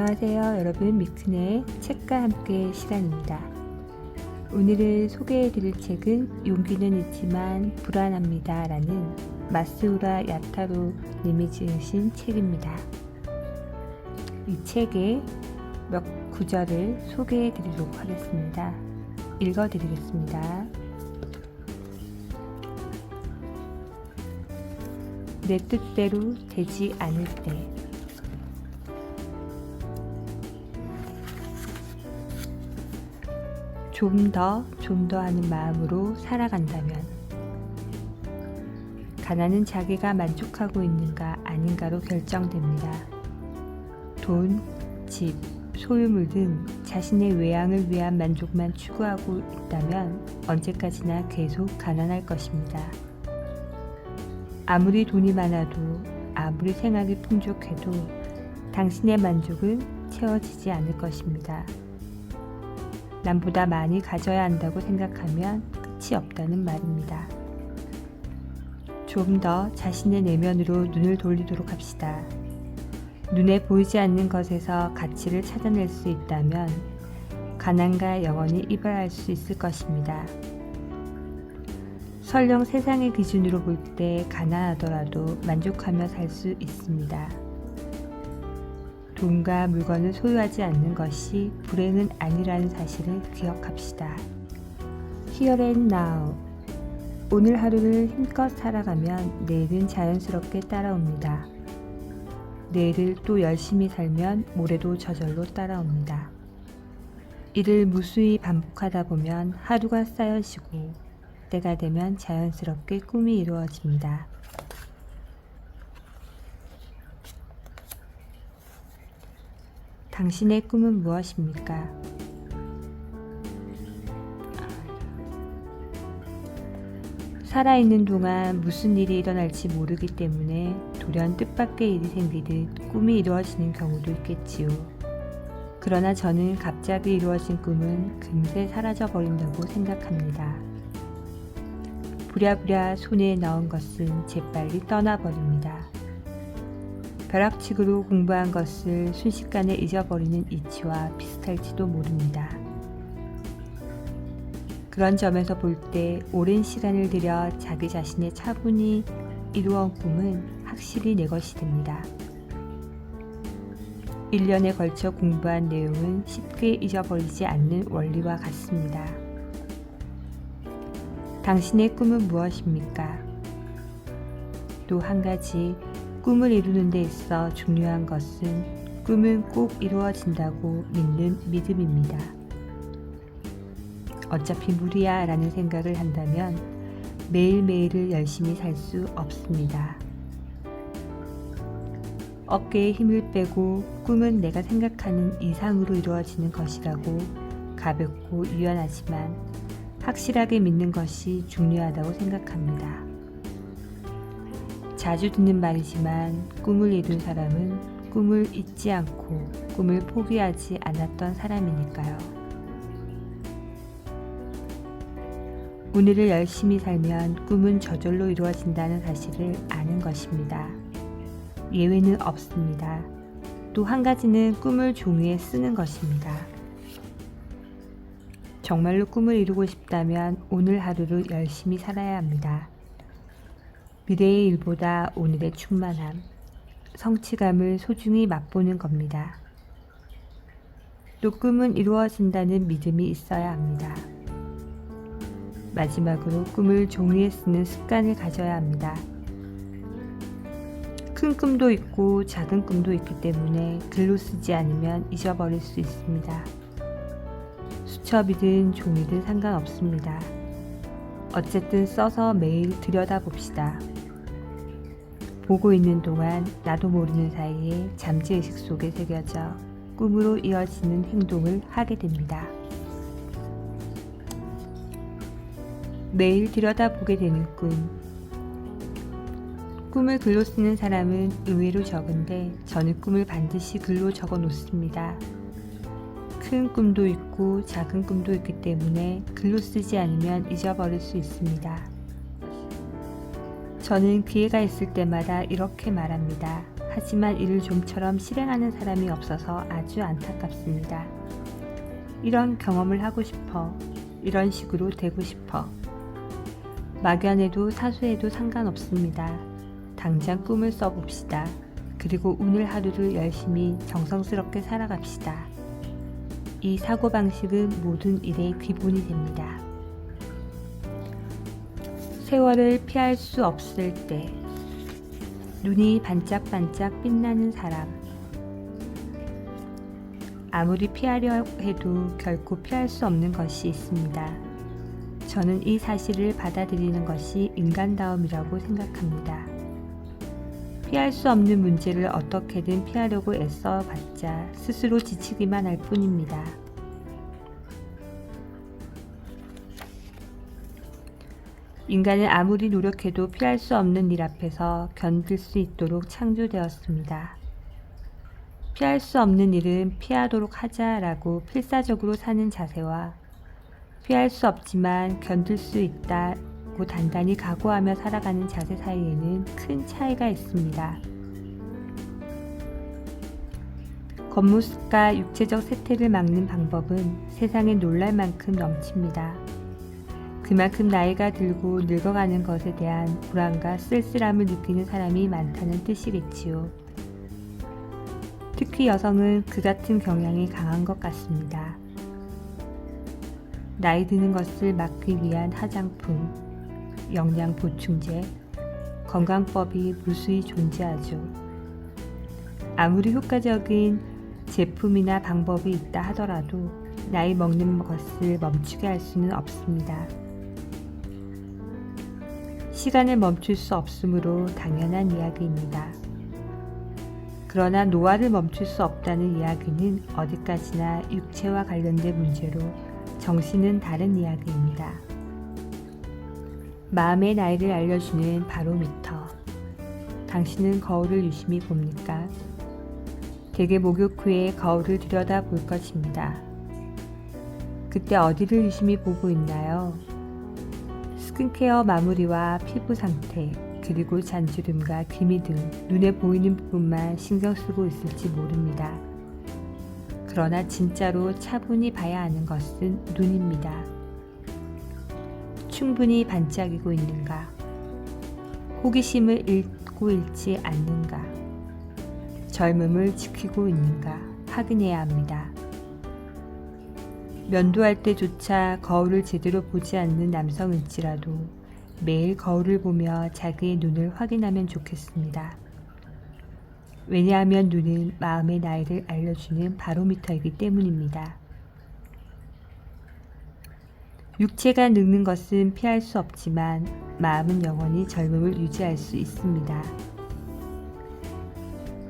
안녕하세요 여러분, 미크네 책과 함께 시간입니다. 오늘은 소개해드릴 책은 용기는 있지만 불안합니다 라는 마스우라 야타로 님이 지으신 책입니다. 이 책의 몇 구절을 소개해드리도록 하겠습니다. 읽어드리겠습니다. 내 뜻대로 되지 않을 때 좀 더 하는 마음으로 살아간다면 가난은 자기가 만족하고 있는가 아닌가로 결정됩니다. 돈, 집, 소유물 등 자신의 외양을 위한 만족만 추구하고 있다면 언제까지나 계속 가난할 것입니다. 아무리 돈이 많아도 아무리 생활이 풍족해도 당신의 만족은 채워지지 않을 것입니다. 남보다 많이 가져야 한다고 생각하면 끝이 없다는 말입니다. 좀 더 자신의 내면으로 눈을 돌리도록 합시다. 눈에 보이지 않는 것에서 가치를 찾아낼 수 있다면 가난과 영원히 이별할 수 있을 것입니다. 설령 세상의 기준으로 볼 때 가난하더라도 만족하며 살 수 있습니다. 돈과 물건을 소유하지 않는 것이 불행은 아니라는 사실을 기억합시다. Here and now. 오늘 하루를 힘껏 살아가면 내일은 자연스럽게 따라옵니다. 내일을 또 열심히 살면 모레도 저절로 따라옵니다. 이를 무수히 반복하다 보면 하루가 쌓여지고 때가 되면 자연스럽게 꿈이 이루어집니다. 당신의 꿈은 무엇입니까? 살아있는 동안 무슨 일이 일어날지 모르기 때문에 돌연 뜻밖의 일이 생기듯 꿈이 이루어지는 경우도 있겠지요. 그러나 저는 갑자기 이루어진 꿈은 금세 사라져버린다고 생각합니다. 부랴부랴 손에 넣은 것은 재빨리 떠나버립니다. 벼락치기로 공부한 것을 순식간에 잊어버리는 이치와 비슷할지도 모릅니다. 그런 점에서 볼 때 오랜 시간을 들여 자기 자신의 차분히 이루어온 꿈은 확실히 내 것이 됩니다. 1년에 걸쳐 공부한 내용은 쉽게 잊어버리지 않는 원리와 같습니다. 당신의 꿈은 무엇입니까? 또 한 가지, 꿈을 이루는 데 있어 중요한 것은 꿈은 꼭 이루어진다고 믿는 믿음입니다. 어차피 무리야 라는 생각을 한다면 매일매일을 열심히 살 수 없습니다. 어깨에 힘을 빼고 꿈은 내가 생각하는 이상으로 이루어지는 것이라고 가볍고 유연하지만 확실하게 믿는 것이 중요하다고 생각합니다. 자주 듣는 말이지만 꿈을 이룬 사람은 꿈을 잊지 않고 꿈을 포기하지 않았던 사람이니까요. 오늘을 열심히 살면 꿈은 저절로 이루어진다는 사실을 아는 것입니다. 예외는 없습니다. 또 한 가지는 꿈을 종이에 쓰는 것입니다. 정말로 꿈을 이루고 싶다면 오늘 하루를 열심히 살아야 합니다. 미래의 일보다 오늘의 충만함, 성취감을 소중히 맛보는 겁니다. 또 꿈은 이루어진다는 믿음이 있어야 합니다. 마지막으로 꿈을 종이에 쓰는 습관을 가져야 합니다. 큰 꿈도 있고 작은 꿈도 있기 때문에 글로 쓰지 않으면 잊어버릴 수 있습니다. 수첩이든 종이든 상관없습니다. 어쨌든 써서 매일 들여다봅시다. 보고 있는 동안 나도 모르는 사이에 잠재의식 속에 새겨져 꿈으로 이어지는 행동을 하게 됩니다. 매일 들여다보게 되는 꿈을 글로 쓰는 사람은 의외로 적은데 저는 꿈을 반드시 글로 적어 놓습니다. 큰 꿈도 있고 작은 꿈도 있기 때문에 글로 쓰지 않으면 잊어버릴 수 있습니다. 저는 기회가 있을 때마다 이렇게 말합니다. 하지만 이를 좀처럼 실행하는 사람이 없어서 아주 안타깝습니다. 이런 경험을 하고 싶어. 이런 식으로 되고 싶어. 막연해도 사소해도 상관없습니다. 당장 꿈을 써봅시다. 그리고 오늘 하루를 열심히 정성스럽게 살아갑시다. 이 사고방식은 모든 일의 기본이 됩니다. 세월을 피할 수 없을 때 눈이 반짝반짝 빛나는 사람. 아무리 피하려 해도 결코 피할 수 없는 것이 있습니다. 저는 이 사실을 받아들이는 것이 인간다움이라고 생각합니다. 피할 수 없는 문제를 어떻게든 피하려고 애써봤자 스스로 지치기만 할 뿐입니다. 인간은 아무리 노력해도 피할 수 없는 일 앞에서 견딜 수 있도록 창조되었습니다. 피할 수 없는 일은 피하도록 하자라고 필사적으로 사는 자세와 피할 수 없지만 견딜 수 있다고 단단히 각오하며 살아가는 자세 사이에는 큰 차이가 있습니다. 겉모습과 육체적 세태를 막는 방법은 세상에 놀랄 만큼 넘칩니다. 그만큼 나이가 들고 늙어가는 것에 대한 불안과 쓸쓸함을 느끼는 사람이 많다는 뜻이겠지요. 특히 여성은 그 같은 경향이 강한 것 같습니다. 나이 드는 것을 막기 위한 화장품, 영양 보충제, 건강법이 무수히 존재하죠. 아무리 효과적인 제품이나 방법이 있다 하더라도 나이 먹는 것을 멈추게 할 수는 없습니다. 시간을 멈출 수 없으므로 당연한 이야기입니다. 그러나 노화를 멈출 수 없다는 이야기는 어디까지나 육체와 관련된 문제로 정신은 다른 이야기입니다. 마음의 나이를 알려주는 바로미터. 당신은 거울을 유심히 봅니까? 대개 목욕 후에 거울을 들여다 볼 것입니다. 그때 어디를 유심히 보고 있나요? 스킨케어 마무리와 피부 상태, 그리고 잔주름과 기미 등 눈에 보이는 부분만 신경 쓰고 있을지 모릅니다. 그러나 진짜로 차분히 봐야 하는 것은 눈입니다. 충분히 반짝이고 있는가? 호기심을 잃고 잃지 않는가? 젊음을 지키고 있는가? 확인해야 합니다. 면도할 때조차 거울을 제대로 보지 않는 남성일지라도 매일 거울을 보며 자기의 눈을 확인하면 좋겠습니다. 왜냐하면 눈은 마음의 나이를 알려주는 바로미터이기 때문입니다. 육체가 늙는 것은 피할 수 없지만 마음은 영원히 젊음을 유지할 수 있습니다.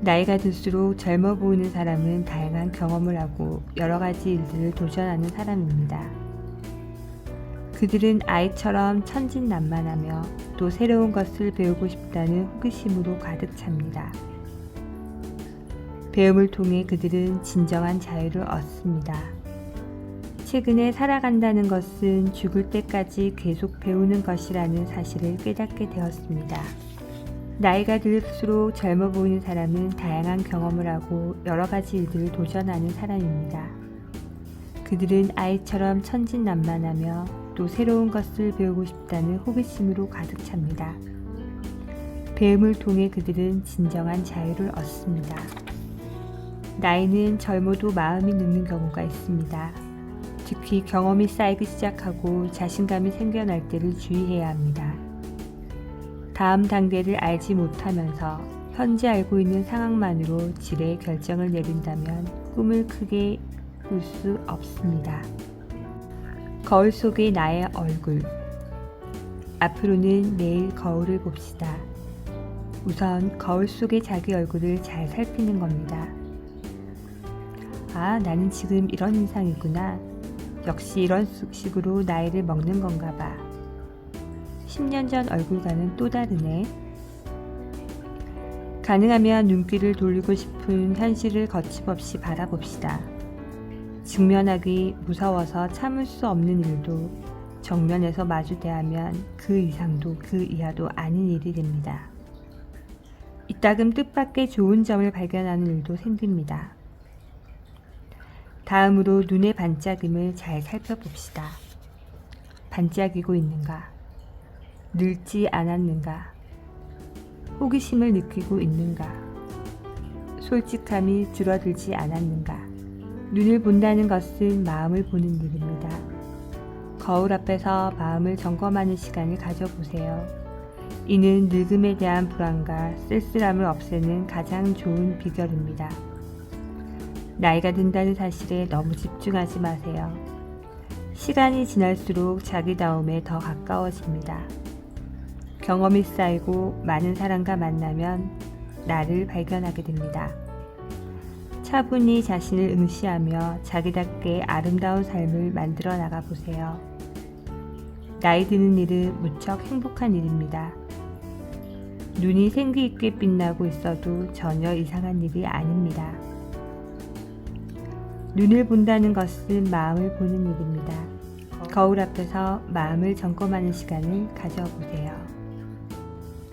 나이가 들수록 젊어 보이는 사람은 다양한 경험을 하고 여러 가지 일들을 도전하는 사람입니다. 그들은 아이처럼 천진난만하며 또 새로운 것을 배우고 싶다는 호기심으로 가득 찹니다. 배움을 통해 그들은 진정한 자유를 얻습니다. 최근에 살아간다는 것은 죽을 때까지 계속 배우는 것이라는 사실을 깨닫게 되었습니다. 나이가 들수록 젊어 보이는 사람은 다양한 경험을 하고 여러 가지 일들을 도전하는 사람입니다. 그들은 아이처럼 천진난만하며 또 새로운 것을 배우고 싶다는 호기심으로 가득 찹니다. 배움을 통해 그들은 진정한 자유를 얻습니다. 나이는 젊어도 마음이 늙는 경우가 있습니다. 특히 경험이 쌓이기 시작하고 자신감이 생겨날 때를 주의해야 합니다. 다음 단계를 알지 못하면서 현재 알고 있는 상황만으로 지레 결정을 내린다면 꿈을 크게 꿀 수 없습니다. 거울 속의 나의 얼굴. 앞으로는 매일 거울을 봅시다. 우선 거울 속의 자기 얼굴을 잘 살피는 겁니다. 아, 나는 지금 이런 인상이구나. 역시 이런 식으로 나이를 먹는 건가 봐. 10년 전 얼굴과는 또 다르네. 가능하면 눈길을 돌리고 싶은 현실을 거침없이 바라봅시다. 직면하기 무서워서 참을 수 없는 일도 정면에서 마주대하면 그 이상도 그 이하도 아닌 일이 됩니다. 이따금 뜻밖의 좋은 점을 발견하는 일도 생깁니다. 다음으로 눈의 반짝임을 잘 살펴봅시다. 반짝이고 있는가? 늙지 않았는가? 호기심을 느끼고 있는가? 솔직함이 줄어들지 않았는가? 눈을 본다는 것은 마음을 보는 일입니다. 거울 앞에서 마음을 점검하는 시간을 가져보세요. 이는 늙음에 대한 불안과 쓸쓸함을 없애는 가장 좋은 비결입니다. 나이가 든다는 사실에 너무 집중하지 마세요. 시간이 지날수록 자기다움에 더 가까워집니다. 경험이 쌓이고 많은 사람과 만나면 나를 발견하게 됩니다. 차분히 자신을 응시하며 자기답게 아름다운 삶을 만들어 나가 보세요. 나이 드는 일은 무척 행복한 일입니다. 눈이 생기 있게 빛나고 있어도 전혀 이상한 일이 아닙니다. 눈을 본다는 것은 마음을 보는 일입니다. 거울 앞에서 마음을 점검하는 시간을 가져보세요.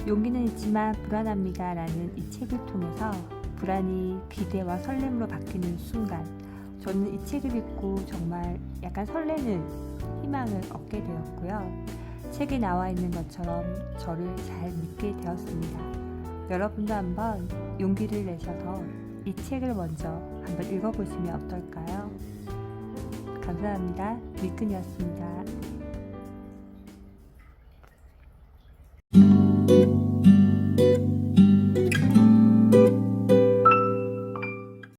용기는 있지만 불안합니다 라는 이 책을 통해서 불안이 기대와 설렘으로 바뀌는 순간, 저는 이 책을 읽고 정말 약간 설레는 희망을 얻게 되었고요. 책에 나와 있는 것처럼 저를 잘 믿게 되었습니다. 여러분도 한번 용기를 내셔서 이 책을 먼저 한번 읽어보시면 어떨까요? 감사합니다. 밀근이었습니다.